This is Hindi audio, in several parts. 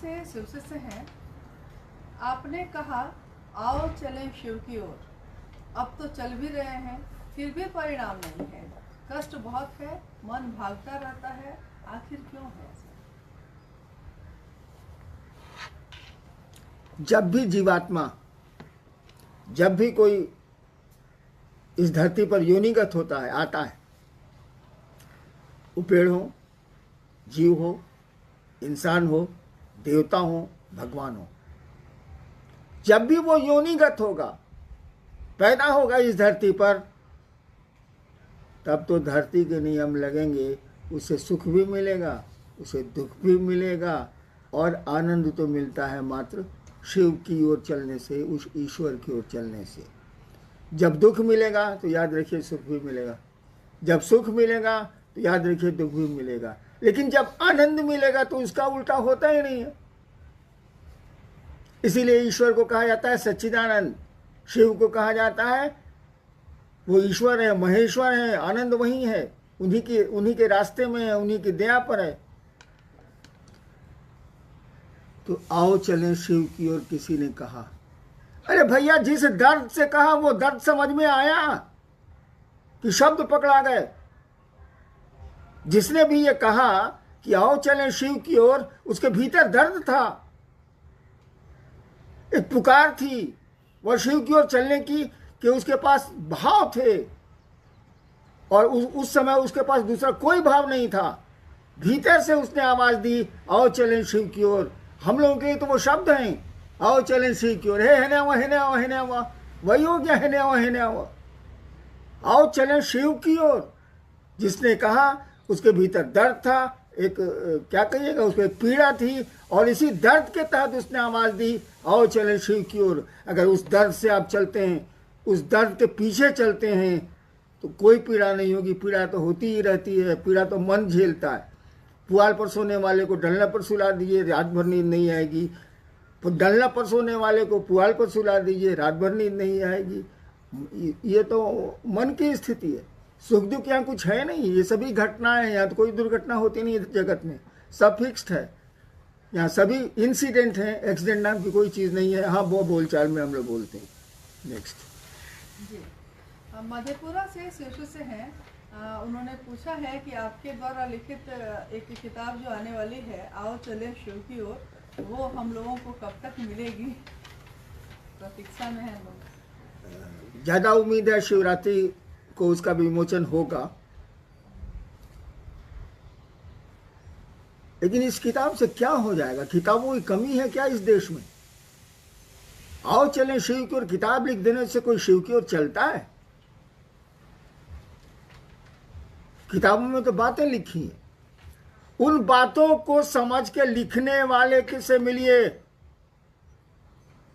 से शिवसे से हैं। आपने कहा आओ चलें शिव की ओर। अब तो चल भी रहे हैं, फिर भी परिणाम नहीं है। कष्ट बहुत है, मन भागता रहता है, आखिर क्यों है ऐसा? जब भी जीवात्मा, जब भी कोई इस धरती पर योनिगत होता है, आता है, वो पेड़ हो, जीव हो, इंसान हो, देवता हो, भगवान हो, जब भी वो योनिगत होगा, पैदा होगा इस धरती पर, तब तो धरती के नियम लगेंगे। उसे सुख भी मिलेगा, उसे दुख भी मिलेगा, और आनंद तो मिलता है मात्र शिव की ओर चलने से, उस ईश्वर की ओर चलने से। जब दुख मिलेगा तो याद रखिए सुख भी मिलेगा, जब सुख मिलेगा तो याद रखिए दुख भी मिलेगा। लेकिन जब आनंद मिलेगा तो उसका उल्टा होता ही नहीं है। इसीलिए ईश्वर को कहा जाता है सच्चिदानंद, शिव को कहा जाता है वो ईश्वर है, महेश्वर है, आनंद वही है, उन्हीं के रास्ते में है, उन्हीं की दया पर है। तो आओ चलें शिव की ओर, किसी ने कहा। अरे भैया, जिस दर्द से कहा वो दर्द समझ में आया कि शब्द पकड़ा गए? जिसने भी ये कहा कि आओ चलें शिव की ओर, उसके भीतर दर्द था, एक पुकार थी वह शिव की ओर चलने की, कि उसके पास भाव थे, और उस समय उसके पास दूसरा कोई भाव नहीं था। भीतर से उसने आवाज दी आओ चलें शिव की ओर। हम लोगों के लिए तो वो शब्द हैं, आओ चलें शिव की ओर, हे ने आवा, हे ने आवा, हे ने आवा, वही हो गया, हे ने आवा, हे ने आवा। आओ चलें शिव की ओर, जिसने कहा उसके भीतर दर्द था, एक क्या कहिएगा, उसको एक पीड़ा थी, और इसी दर्द के तहत उसने आवाज दी आओ चलें शिव की ओर। अगर उस दर्द से आप चलते हैं, उस दर्द के पीछे चलते हैं, तो कोई पीड़ा नहीं होगी। पीड़ा तो होती ही रहती है, पीड़ा तो मन झेलता है। पुआल पर सोने वाले को डलना पर सुला दीजिए, रात भर नींद नहीं आएगी। डलना पर सोने वाले को पुआल पर सुला दीजिए, रात भर नींद नहीं आएगी। ये तो मन की स्थिति है। सुख दुख यहाँ कुछ है नहीं, ये सभी घटनाएं हैं। यहाँ तो कोई दुर्घटना होती नहीं है जगत में, सब फिक्स्ड है। यहाँ सभी इंसिडेंट हैं, एक्सीडेंट नाम की कोई चीज़ नहीं है। हाँ, वो बोलचाल में हम लोग बोलते हैं। नेक्स्ट जी, मधेपुरा से शिशु से हैं। उन्होंने पूछा है कि आपके द्वारा लिखित एक किताब जो आने वाली है आओ चले शिव की ओर, वो हम लोगों को कब तक मिलेगी? प्रतीक्षा में है लोग। ज़्यादा उम्मीद है शिवरात्रि को उसका विमोचन होगा। लेकिन इस किताब से क्या हो जाएगा? किताबों की कमी है क्या इस देश में? आओ चलें शिव की ओर किताब लिख देने से कोई शिव की ओर चलता है? किताबों में तो बातें लिखी हैं, उन बातों को समझ के लिखने वाले किससे मिलिए,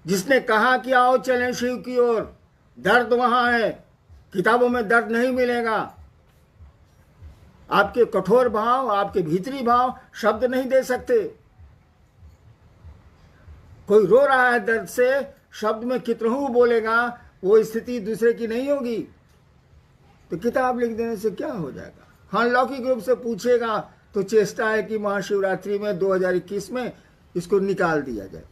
जिसने कहा कि आओ चलें शिव की ओर। दर्द वहां है, किताबों में दर्द नहीं मिलेगा। आपके कठोर भाव, आपके भीतरी भाव शब्द नहीं दे सकते। कोई रो रहा है दर्द से, शब्द में कितनों बोलेगा, वो स्थिति दूसरे की नहीं होगी। तो किताब लिख देने से क्या हो जाएगा? हाँ, लौकिक रूप से पूछेगा तो चेष्टा है कि महाशिवरात्रि में 2021 में इसको निकाल दिया जाए।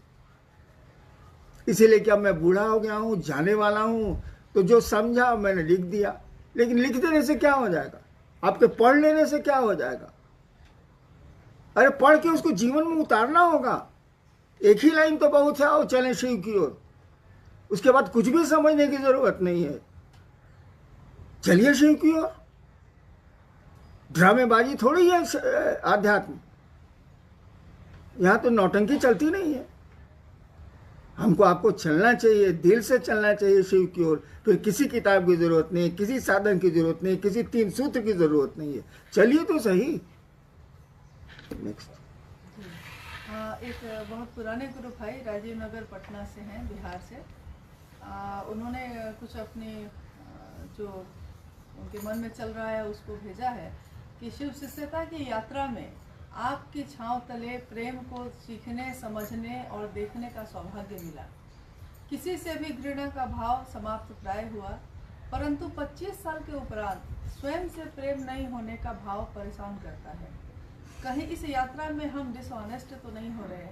इसीलिए क्या मैं बूढ़ा हो गया हूं, जाने वाला हूं, तो जो समझा मैंने लिख दिया। लेकिन लिख देने से क्या हो जाएगा? आपके पढ़ लेने से क्या हो जाएगा? अरे पढ़ के उसको जीवन में उतारना होगा। एक ही लाइन तो बहुत है, आओ चलें शिव की ओर। उसके बाद कुछ भी समझने की जरूरत नहीं है। चलिए शिव की ओर। ड्रामेबाजी थोड़ी है आध्यात्म। यहां तो नौटंकी चलती नहीं है। हमको आपको चलना चाहिए, दिल से चलना चाहिए शिव की ओर। फिर किसी किताब की जरूरत नहीं, किसी साधन की जरूरत नहीं, किसी 3 सूत्र की जरूरत नहीं है। चलिए तो सही। नेक्स्ट एक बहुत पुराने गुरु भाई राजीव नगर पटना से हैं, बिहार से। उन्होंने कुछ अपनी जो उनके मन में चल रहा है उसको भेजा है कि शिव शिष्यता की यात्रा में आपकी छांव तले प्रेम को सीखने, समझने और देखने का सौभाग्य मिला। किसी से भी घृणा का भाव समाप्त प्राय हुआ, परंतु 25 साल के उपरांत स्वयं से प्रेम नहीं होने का भाव परेशान करता है। कहीं इस यात्रा में हम डिसऑनेस्ट तो नहीं हो रहे हैं?